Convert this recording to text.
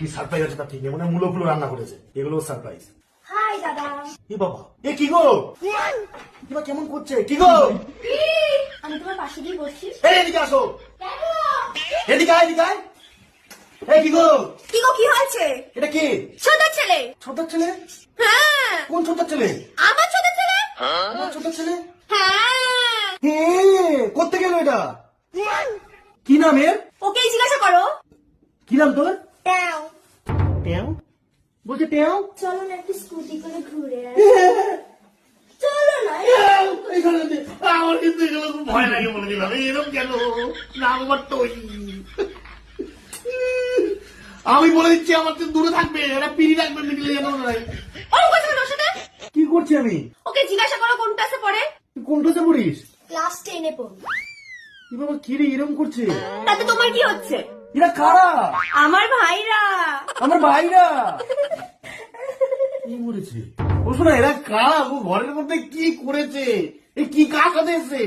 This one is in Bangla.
কি সারপ্রাইজ আছে তা ঠিক নেই, মানে মূলো ফুলো রান্না করেছে, এগুলো সারপ্রাইজ। হাই দাদা। এ বাবা, এ কি গো, এবার কেমন করছে, কি গো? আমি তোমার পাশে গিয়ে বসছি। এই এদিকে আসো, এদিকে আয়, এদিকে আয়। এই কি গো? কি গো, কি হয়েছে? এটা কি? ছোট ছেলে। ছোট ছেলে? হ্যাঁ, কোন ছোট ছেলে? আমার ছোট ছেলে। আমার ছোট ছেলে? হ্যাঁ, করতে গেল এটা? কি নাম এর? ওকেই জিজ্ঞাসা করো। কি নাম তোর? ট্যাও। টেও? বলছে টেও? চলো না একটু স্কুটি করে ঘুরে আসি। চলো না। আমার কিন্তু এগুলো খুব ভয় লাগে বলে দিলাম, এরকম কেন নাম আমার তো আমি বলে দিচ্ছি আমার তো দূরে থাকবে, এটা পিড়ি রাখবে, মিডিলে যেন না। ওর কথা ওর সাথে। কি করছি আমি? ওকে জিজ্ঞাসা করো কোন ক্লাসে পড়ে। তুই কোন ক্লাসে পড়িস? ক্লাস 10 এ পড়ে। কি বাবা, কি রে এরকম করছে? তাতে তোমার কি হচ্ছে? এরা কারা? আমার ভাইরা। আমার ভাইরা। কি মরেছে? ও শোনা, এরা কারা? ও ঘরের মধ্যে কি করেছে? এই কি কাজ সাথে এসছে?